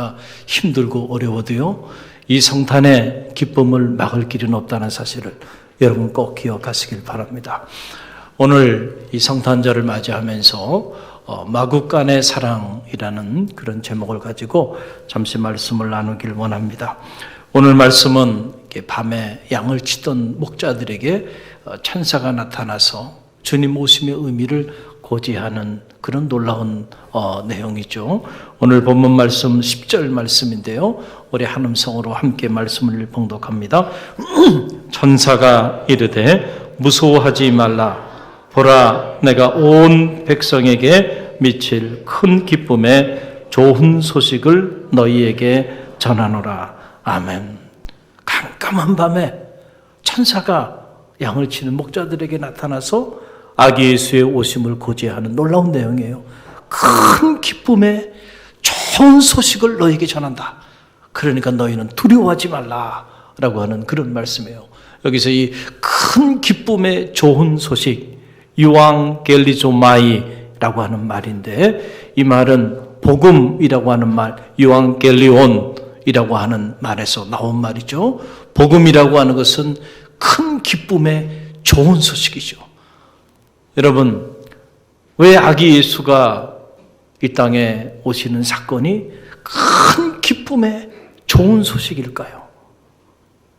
우리가 힘들고 어려워도요, 이 성탄의 기쁨을 막을 길은 없다는 사실을 여러분 꼭 기억하시길 바랍니다. 오늘 이 성탄절을 맞이하면서 마국간의 사랑이라는 그런 제목을 가지고 잠시 말씀을 나누길 원합니다. 오늘 말씀은 밤에 양을 치던 목자들에게 천사가 나타나서 주님 오심의 의미를 고지하는 그런 놀라운 내용이죠. 오늘 본문 말씀 10절 말씀인데요, 우리 한음성으로 함께 말씀을 봉독합니다. 천사가 이르되 무서워하지 말라. 보라, 내가 온 백성에게 미칠 큰 기쁨의 좋은 소식을 너희에게 전하노라. 아멘. 깜깜한 밤에 천사가 양을 치는 목자들에게 나타나서 아기 예수의 오심을 고지하는 놀라운 내용이에요. 큰 기쁨의 좋은 소식을 너희에게 전한다. 그러니까 너희는 두려워하지 말라라고 하는 그런 말씀이에요. 여기서 이 큰 기쁨의 좋은 소식, 유앙겔리조마이라고 하는 말인데, 이 말은 복음이라고 하는 말, 유앙겔리온이라고 하는 말에서 나온 말이죠. 복음이라고 하는 것은 큰 기쁨의 좋은 소식이죠. 여러분, 왜 아기 예수가 이 땅에 오시는 사건이 큰 기쁨의 좋은 소식일까요?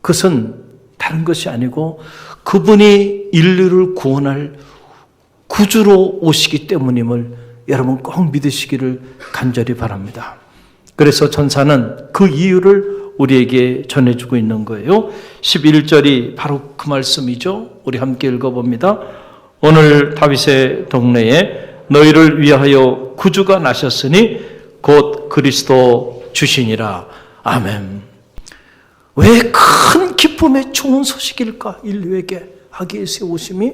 그것은 다른 것이 아니고 그분이 인류를 구원할 구주로 오시기 때문임을 여러분 꼭 믿으시기를 간절히 바랍니다. 그래서 천사는 그 이유를 우리에게 전해주고 있는 거예요. 11절이 바로 그 말씀이죠. 우리 함께 읽어봅니다. 오늘 다윗의 동네에 너희를 위하여 구주가 나셨으니 곧 그리스도 주시니라. 아멘. 왜 큰 기쁨의 좋은 소식일까? 인류에게 아기 예수의 오심이,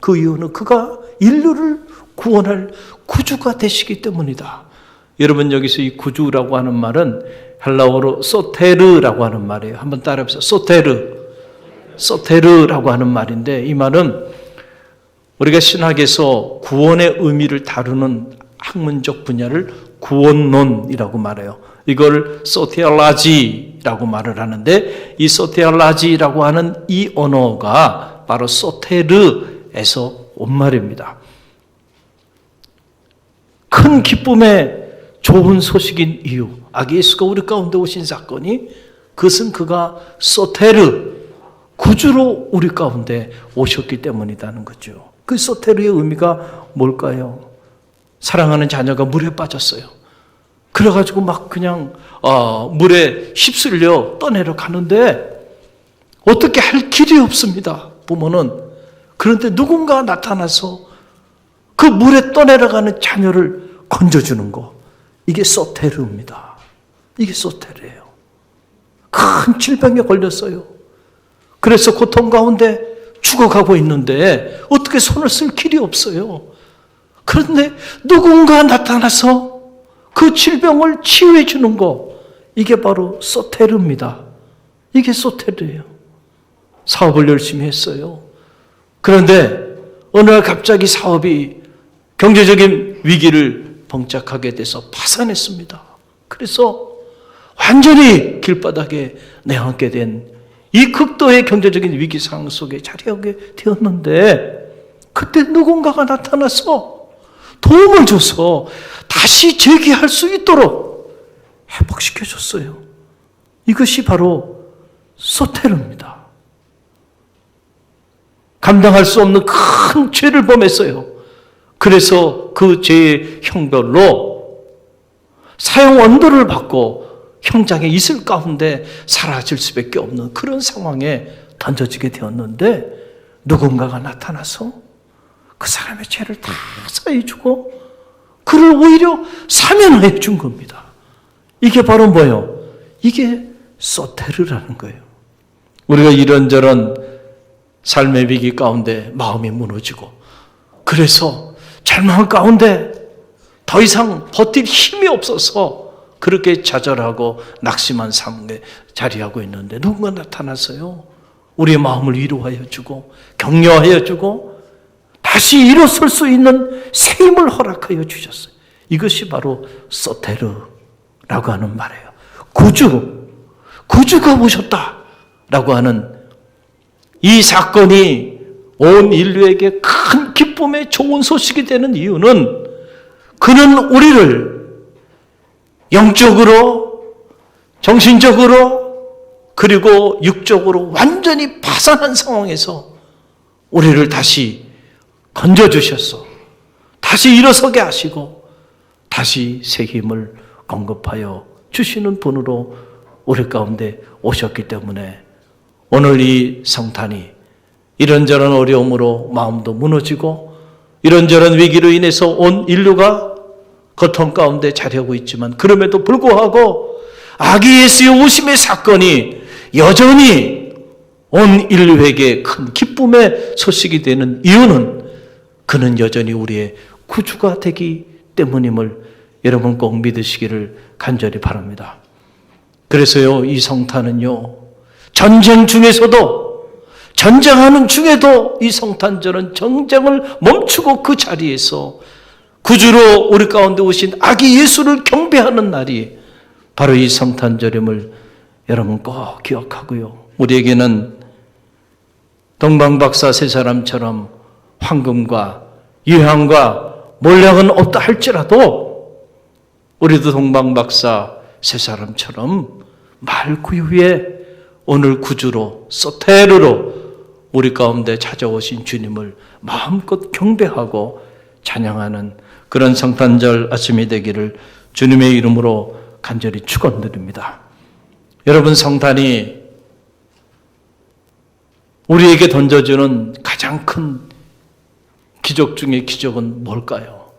그 이유는 그가 인류를 구원할 구주가 되시기 때문이다. 여러분, 여기서 이 구주라고 하는 말은 헬라어로 소테르라고 하는 말이에요. 한번 따라해보세요. 소테르라고 하는 말인데, 이 말은 우리가 신학에서 구원의 의미를 다루는 학문적 분야를 구원론이라고 말해요. 이걸 소테올라지라고 말을 하는데, 이 소테올라지라고 하는 이 언어가 바로 소테르에서 온 말입니다. 큰 기쁨의 좋은 소식인 이유, 아기 예수가 우리 가운데 오신 사건이, 그것은 그가 소테르, 구주로 우리 가운데 오셨기 때문이라는 거죠. 그 소테르의 의미가 뭘까요? 사랑하는 자녀가 물에 빠졌어요. 그래가지고 막 그냥 물에 휩쓸려 떠내려 가는데 어떻게 할 길이 없습니다, 부모는. 그런데 누군가 나타나서 그 물에 떠내려가는 자녀를 건져주는 거, 이게 소테르입니다. 이게 소테르예요. 큰 질병에 걸렸어요. 그래서 고통 가운데 죽어가고 있는데 어떻게 손을 쓸 길이 없어요. 그런데 누군가 나타나서 그 질병을 치유해 주는 거, 이게 바로 소테르입니다. 이게 소테르예요. 사업을 열심히 했어요. 그런데 어느 날 갑자기 사업이 경제적인 위기를 봉착하게 돼서 파산했습니다. 그래서 완전히 길바닥에 내앉게 된 이 극도의 경제적인 위기 상황 속에 자리하게 되었는데, 그때 누군가가 나타나서 도움을 줘서 다시 재기할 수 있도록 회복시켜줬어요. 이것이 바로 소테르입니다. 감당할 수 없는 큰 죄를 범했어요. 그래서 그 죄의 형벌로 사형 언도를 받고 형장의 이슬 가운데 사라질 수밖에 없는 그런 상황에 던져지게 되었는데, 누군가가 나타나서 그 사람의 죄를 다 사해주고 그를 오히려 사면해 준 겁니다. 이게 바로 뭐예요? 이게 소테르라는 거예요. 우리가 이런저런 삶의 위기 가운데 마음이 무너지고, 그래서 절망 가운데 더 이상 버틸 힘이 없어서 그렇게 좌절하고 낙심한 삶에 자리하고 있는데, 누군가 나타나서요, 우리의 마음을 위로하여 주고 격려하여 주고 다시 일어설 수 있는 새 힘을 허락하여 주셨어요. 이것이 바로 소테르라는 하는 말이에요. 구주가 오셨다라고 하는 이 사건이 온 인류에게 큰 기쁨의 좋은 소식이 되는 이유는 그는 우리를 영적으로, 정신적으로, 그리고 육적으로 완전히 파산한 상황에서 우리를 다시 건져주셨어. 다시 일어서게 하시고 다시 새 힘을 공급하여 주시는 분으로 우리 가운데 오셨기 때문에 오늘 이 성탄이 이런저런 어려움으로 마음도 무너지고 이런저런 위기로 인해서 온 인류가 고통 가운데 자리하고 있지만 그럼에도 불구하고 아기 예수의 오심의 사건이 여전히 온 인류에게 큰 기쁨의 소식이 되는 이유는 그는 여전히 우리의 구주가 되기 때문임을 여러분 꼭 믿으시기를 간절히 바랍니다. 그래서요, 이 성탄은요, 전쟁 중에서도, 전쟁하는 중에도 이 성탄절은 전쟁을 멈추고 그 자리에서 구주로 우리 가운데 오신 아기 예수를 경배하는 날이 바로 이 성탄절임을 여러분 꼭 기억하고요. 우리에게는 동방박사 세 사람처럼 황금과 유향과 몰약은 없다 할지라도 우리도 동방박사 세 사람처럼 말구 위에 오늘 구주로 소테르로 우리 가운데 찾아오신 주님을 마음껏 경배하고 찬양하는 그런 성탄절 아침이 되기를 주님의 이름으로 간절히 축원드립니다. 여러분, 성탄이 우리에게 던져주는 가장 큰 기적 중의 기적은 뭘까요?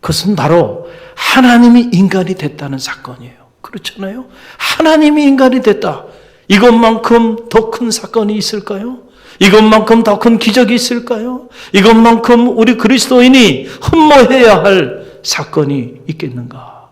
그것은 바로 하나님이 인간이 됐다는 사건이에요. 그렇잖아요? 하나님이 인간이 됐다. 이것만큼 더 큰 사건이 있을까요? 이것만큼 더 큰 기적이 있을까요? 이것만큼 우리 그리스도인이 흠모해야 할 사건이 있겠는가?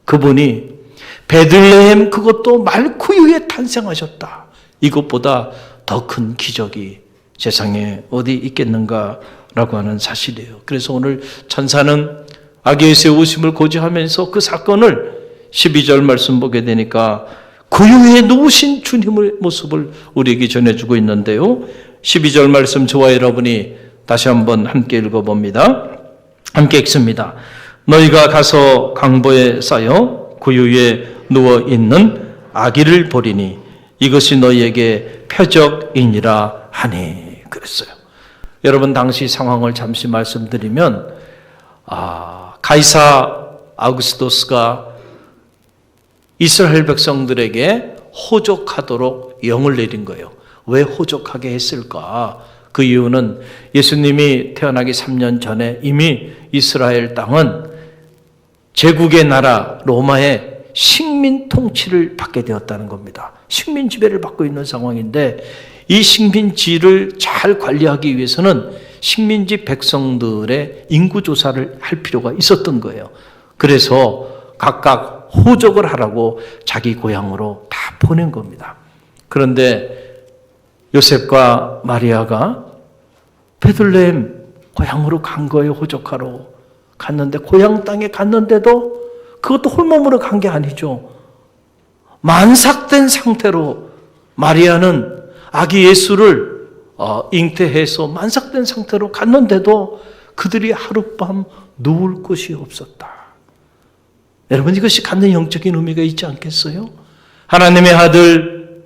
그분이 베들레헴 그것도 말구유에 탄생하셨다. 이것보다 더 큰 기적이 세상에 어디 있겠는가라고 하는 사실이에요. 그래서 오늘 천사는 아기 예수의 오심을 고지하면서 그 사건을 12절 말씀 보게 되니까 구유에 누우신 주님의 모습을 우리에게 전해주고 있는데요. 12절 말씀 저와 여러분이 다시 한번 함께 읽어봅니다. 함께 읽습니다. 너희가 가서 강보에 쌓여 구유에 누워있는 아기를 보리니 이것이 너희에게 표적이니라 하니 그랬어요. 여러분, 당시 상황을 잠시 말씀드리면 가이사 아우구스토스가 이스라엘 백성들에게 호적하도록 영을 내린 거예요. 왜 호적하게 했을까? 그 이유는 예수님이 태어나기 3년 전에 이미 이스라엘 땅은 제국의 나라 로마의 식민 통치를 받게 되었다는 겁니다. 식민 지배를 받고 있는 상황인데 이 식민지를 잘 관리하기 위해서는 식민지 백성들의 인구조사를 할 필요가 있었던 거예요. 그래서 각각 호적을 하라고 자기 고향으로 다 보낸 겁니다. 그런데 요셉과 마리아가 베들레헴 고향으로 간 거예요. 호적하러 갔는데 고향 땅에 갔는데도 그것도 홀몸으로 간 게 아니죠. 만삭된 상태로 마리아는 아기 예수를 잉태해서 만삭된 상태로 갔는데도 그들이 하룻밤 누울 곳이 없었다. 여러분, 이것이 갖는 영적인 의미가 있지 않겠어요? 하나님의 아들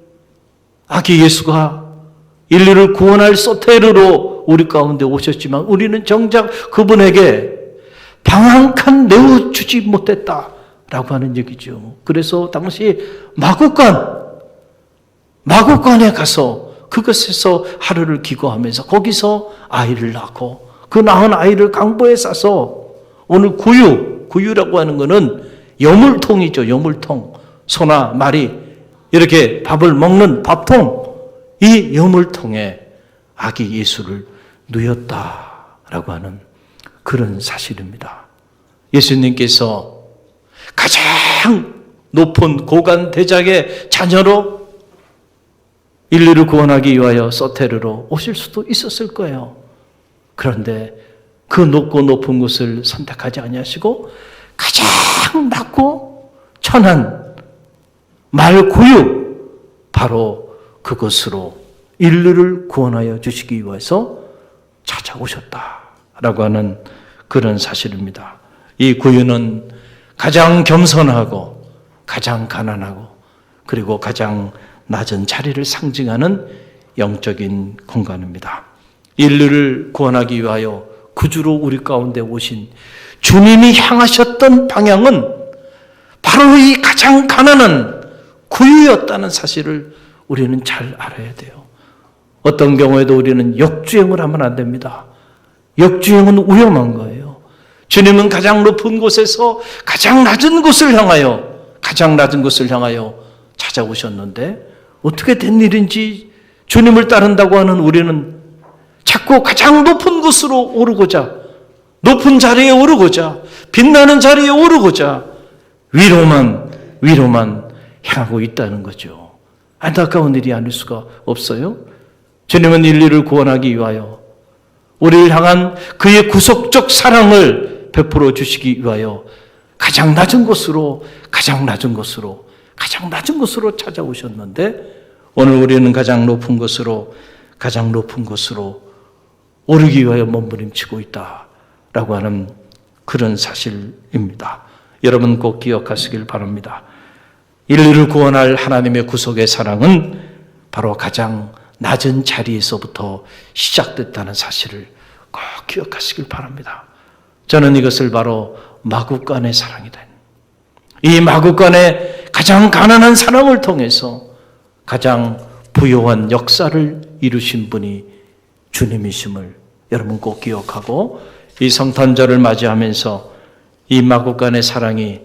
아기 예수가 인류를 구원할 소테르로 우리 가운데 오셨지만 우리는 정작 그분에게 방한 내어 주지 못했다라고 하는 얘기죠. 그래서 당시 마구간에 가서 그것에서 하루를 기거하면서 거기서 아이를 낳고 그 낳은 아이를 강보에 싸서 오늘 구유라고 하는 것은 여물통이죠. 여물통. 소나 말이 이렇게 밥을 먹는 밥통, 이 여물통에 아기 예수를 누였다라고 하는 그런 사실입니다. 예수님께서 가장 높은 고관 대작의 자녀로 인류를 구원하기 위하여 소테르로 오실 수도 있었을 거예요. 그런데 그 높고 높은 곳을 선택하지 아니하시고 가장 낮고 천한 말구유, 바로 그것으로 인류를 구원하여 주시기 위해서 찾아오셨다라고 하는 그런 사실입니다. 이 구유는 가장 겸손하고 가장 가난하고 그리고 가장 낮은 자리를 상징하는 영적인 공간입니다. 인류를 구원하기 위하여 구주로 우리 가운데 오신 주님이 향하셨던 방향은 바로 이 가장 가난한 구유였다는 사실을 우리는 잘 알아야 돼요. 어떤 경우에도 우리는 역주행을 하면 안 됩니다. 역주행은 위험한 거예요. 주님은 가장 높은 곳에서 가장 낮은 곳을 향하여 찾아오셨는데 어떻게 된 일인지 주님을 따른다고 하는 우리는 자꾸 가장 높은 곳으로 오르고자, 높은 자리에 오르고자, 빛나는 자리에 오르고자 위로만 향하고 있다는 거죠. 안타까운 일이 아닐 수가 없어요. 주님은 인류를 구원하기 위하여 우리를 향한 그의 구속적 사랑을 베풀어 주시기 위하여 가장 낮은 곳으로 찾아오셨는데 오늘 우리는 가장 높은 곳으로 오르기 위하여 몸부림치고 있다라고 하는 그런 사실입니다. 여러분 꼭 기억하시길 바랍니다. 인류를 구원할 하나님의 구속의 사랑은 바로 가장 낮은 자리에서부터 시작됐다는 사실을 꼭 기억하시길 바랍니다. 저는 이것을 바로 마구간의 사랑이다. 이 마구간의 가장 가난한 사랑을 통해서 가장 부요한 역사를 이루신 분이 주님이심을 여러분 꼭 기억하고 이 성탄절을 맞이하면서 이 마구간의 사랑이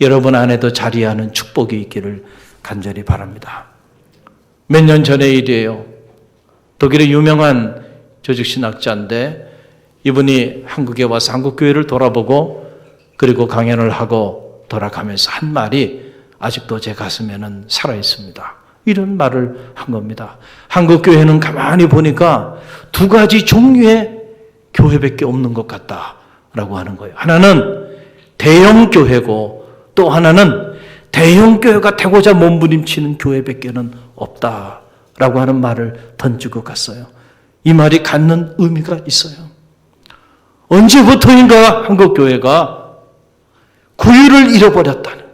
여러분 안에도 자리하는 축복이 있기를 간절히 바랍니다. 몇 년 전의 일이에요. 독일의 유명한 조직신학자인데 이분이 한국에 와서 한국교회를 돌아보고 그리고 강연을 하고 돌아가면서 한 말이 아직도 제 가슴에는 살아있습니다. 이런 말을 한 겁니다. 한국교회는 가만히 보니까 두 가지 종류의 교회밖에 없는 것 같다라고 하는 거예요. 하나는 대형교회고 또 하나는 대형교회가 되고자 몸부림치는 교회밖에는 없다라고 하는 말을 던지고 갔어요. 이 말이 갖는 의미가 있어요. 언제부터인가 한국교회가 구유를 잃어버렸다는,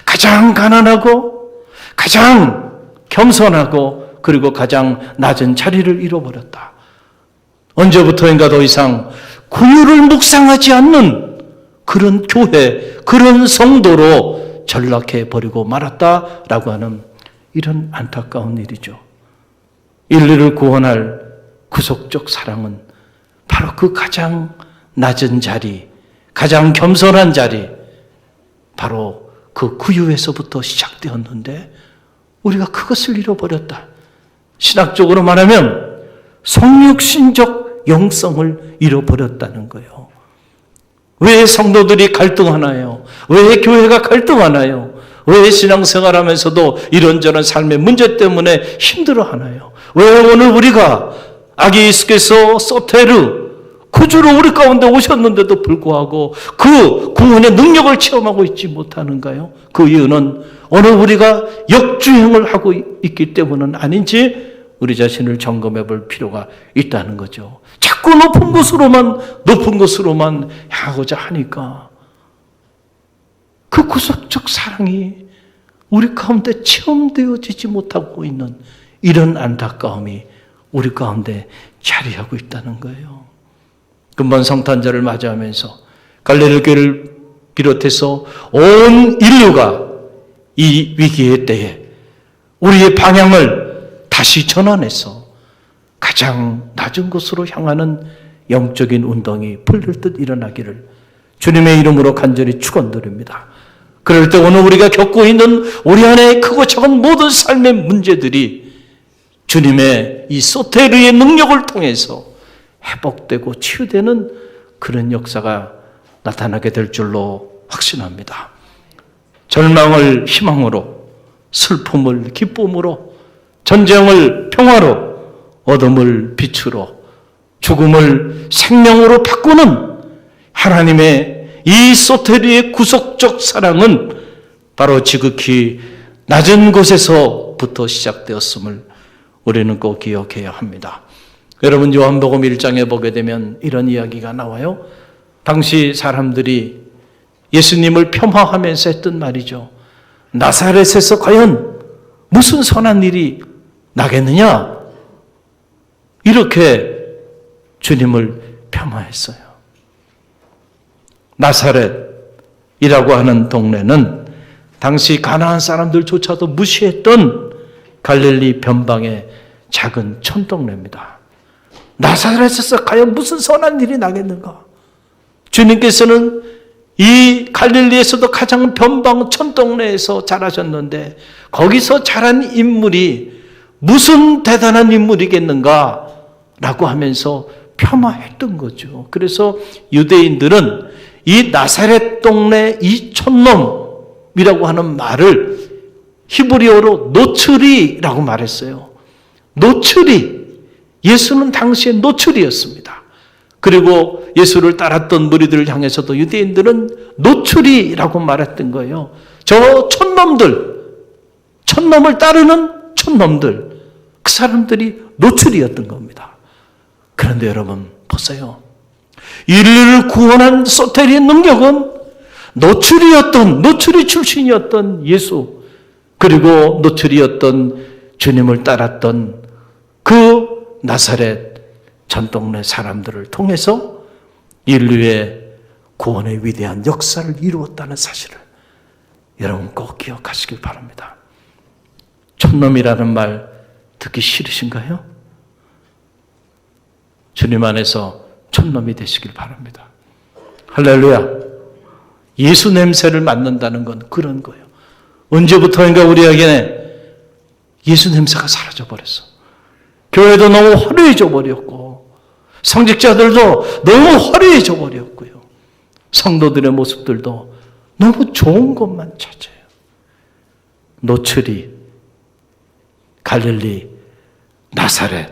가장 가난하고 가장 겸손하고 그리고 가장 낮은 자리를 잃어버렸다. 언제부터인가 더 이상 구유를 묵상하지 않는 그런 교회, 그런 성도로 전락해버리고 말았다라고 하는 이런 안타까운 일이죠. 인류를 구원할 구속적 사랑은 바로 그 가장 낮은 자리, 가장 겸손한 자리, 바로 그 구유에서부터 시작되었는데 우리가 그것을 잃어버렸다. 신학적으로 말하면 성육신적 영성을 잃어버렸다는 거예요. 왜 성도들이 갈등하나요? 왜 교회가 갈등하나요? 왜 신앙생활하면서도 이런저런 삶의 문제 때문에 힘들어하나요? 왜 오늘 우리가 아기 예수께서 소테르 구주로 우리 가운데 오셨는데도 불구하고 그 구원의 능력을 체험하고 있지 못하는가요? 그 이유는 오늘 우리가 역주행을 하고 있기 때문은 아닌지 우리 자신을 점검해 볼 필요가 있다는 거죠. 자꾸 높은 곳으로만 향하고자 하니까 그 구속적 사랑이 우리 가운데 체험되어지지 못하고 있는 이런 안타까움이 우리 가운데 자리하고 있다는 거예요. 금번 성탄절을 맞이하면서 갈릴리 교회를 비롯해서 온 인류가 이 위기의 때에 우리의 방향을 다시 전환해서 가장 낮은 곳으로 향하는 영적인 운동이 풀릴 듯 일어나기를 주님의 이름으로 간절히 축원드립니다. 그럴 때 오늘 우리가 겪고 있는 우리 안에 크고 작은 모든 삶의 문제들이 주님의 이 소테르의 능력을 통해서 회복되고 치유되는 그런 역사가 나타나게 될 줄로 확신합니다. 절망을 희망으로, 슬픔을 기쁨으로, 전쟁을 평화로, 어둠을 빛으로, 죽음을 생명으로 바꾸는 하나님의 이 소테리의 구속적 사랑은 바로 지극히 낮은 곳에서부터 시작되었음을 우리는 꼭 기억해야 합니다. 여러분, 요한복음 1장에 보게 되면 이런 이야기가 나와요. 당시 사람들이 예수님을 폄하하면서 했던 말이죠. 나사렛에서 과연 무슨 선한 일이 나겠느냐? 이렇게 주님을 폄하했어요. 나사렛이라고 하는 동네는 당시 가나안 사람들조차도 무시했던 갈릴리 변방의 작은 촌동네입니다. 나사렛에서 과연 무슨 선한 일이 나겠는가? 주님께서는 이 갈릴리에서도 가장 변방 촌동네에서 자라셨는데 거기서 자란 인물이 무슨 대단한 인물이겠는가? 라고 하면서 폄하했던 거죠. 그래서 유대인들은 이 나사렛 동네 이 촌놈이라고 하는 말을 히브리어로 노츠리라고 말했어요. 노츠리. 예수는 당시에 노츠리였습니다. 그리고 예수를 따랐던 무리들을 향해서도 유대인들은 노츠리라고 말했던 거예요. 저 촌놈을 따르는 촌놈들, 그 사람들이 노츠리였던 겁니다. 그런데 여러분 보세요. 인류를 구원한 소테리의 능력은 노츠리 출신이었던 예수, 그리고 노츠리였던 주님을 따랐던 그 나사렛 전동네 사람들을 통해서 인류의 구원의 위대한 역사를 이루었다는 사실을 여러분 꼭 기억하시길 바랍니다. 촌놈이라는 말 듣기 싫으신가요? 주님 안에서 촌놈이 되시길 바랍니다. 할렐루야. 예수 냄새를 맡는다는 건 그런 거예요. 언제부터인가 우리에게 예수 냄새가 사라져 버렸어. 교회도 너무 화려해져 버렸고 성직자들도 너무 화려해져 버렸고요. 성도들의 모습들도 너무 좋은 것만 찾아요. 노츠리, 갈릴리, 나사렛,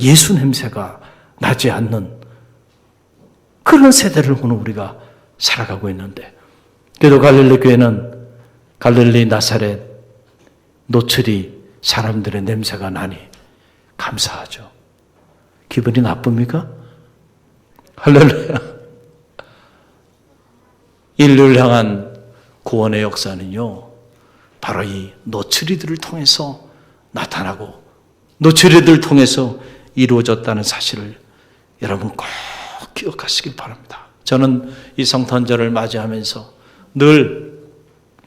예수 냄새가 나지 않는 그런 세대를 오늘 우리가 살아가고 있는데, 그래도 갈릴리 교회는 갈릴리, 나사렛, 노츠리 사람들의 냄새가 나니 감사하죠. 기분이 나쁩니까? 할렐루야. 인류를 향한 구원의 역사는요, 바로 이 노츠리들을 통해서 나타나고 노츠리들을 통해서 이루어졌다는 사실을 여러분 꼭 기억하시길 바랍니다. 저는 이 성탄절을 맞이하면서 늘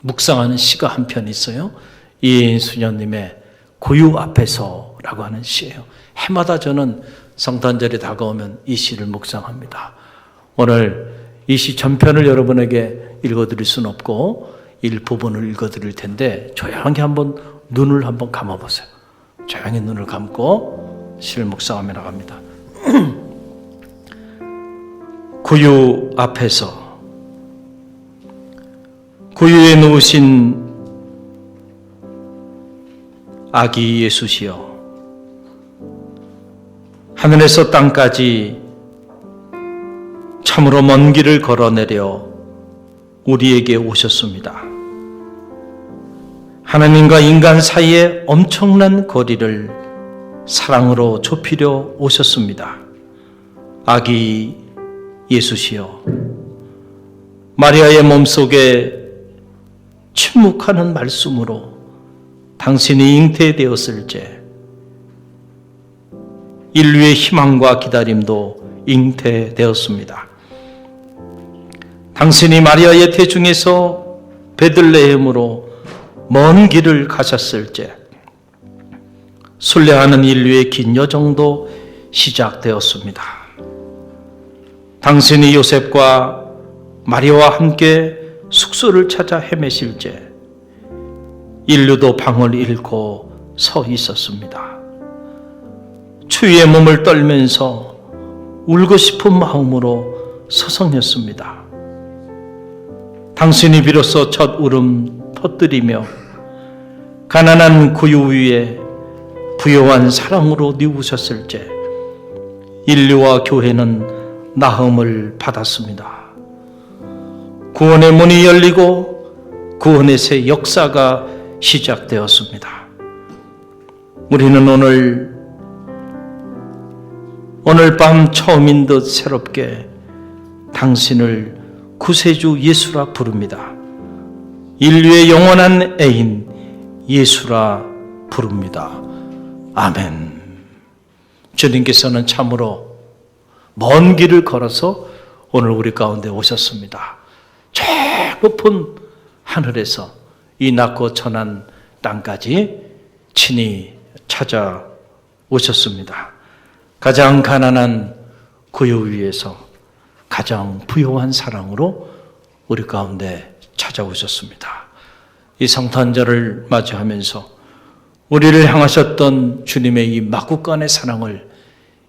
묵상하는 시가 한 편 있어요. 이수녀님의 고유 앞에서라고 하는 시예요. 해마다 저는 성탄절이 다가오면 이 시를 묵상합니다. 오늘 이 시 전편을 여러분에게 읽어드릴 수는 없고 일부분을 읽어드릴 텐데 조용히 한번 눈을 한번 감아보세요. 조용히 눈을 감고 시를 묵상하며 나갑니다. 구유 앞에서 구유에 누우신 아기 예수시여, 하늘에서 땅까지 참으로 먼 길을 걸어내려 우리에게 오셨습니다. 하나님과 인간 사이의 엄청난 거리를 사랑으로 좁히려 오셨습니다. 아기 예수시여, 마리아의 몸속에 침묵하는 말씀으로 당신이 잉태되었을 때 인류의 희망과 기다림도 잉태되었습니다. 당신이 마리아의 태중에서 베들레헴으로 먼 길을 가셨을 때 순례하는 인류의 긴 여정도 시작되었습니다. 당신이 요셉과 마리아와 함께 숙소를 찾아 헤매실 때 인류도 방을 잃고 서 있었습니다. 추위에 몸을 떨면서 울고 싶은 마음으로 서성였습니다. 당신이 비로소 첫 울음 터뜨리며 가난한 구유 위에 부요한 사랑으로 뉘우셨을 때 인류와 교회는 나음을 받았습니다. 구원의 문이 열리고 구원의 새 역사가 시작되었습니다. 우리는 오늘 밤 처음인 듯 새롭게 당신을 구세주 예수라 부릅니다. 인류의 영원한 애인 예수라 부릅니다. 아멘. 주님께서는 참으로 먼 길을 걸어서 오늘 우리 가운데 오셨습니다. 저 높은 하늘에서 이 낮고 천한 땅까지 친히 찾아오셨습니다. 가장 가난한 구유 위에서 가장 부요한 사랑으로 우리 가운데 찾아오셨습니다. 이 성탄절을 맞이하면서 우리를 향하셨던 주님의 이 막국간의 사랑을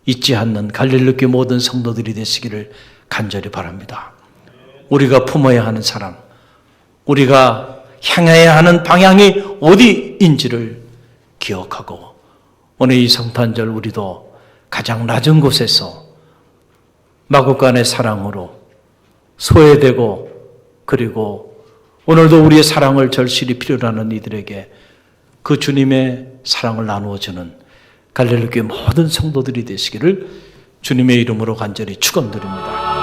잊지 않는 갈릴리 모든 성도들이 되시기를 간절히 바랍니다. 우리가 품어야 하는 사랑, 우리가 향해야 하는 방향이 어디인지를 기억하고 오늘 이 성탄절 우리도 가장 낮은 곳에서 막국간의 사랑으로 소외되고 그리고 오늘도 우리의 사랑을 절실히 필요로 하는 이들에게 그 주님의 사랑을 나누어주는 갈릴리 교회 모든 성도들이 되시기를 주님의 이름으로 간절히 축원드립니다.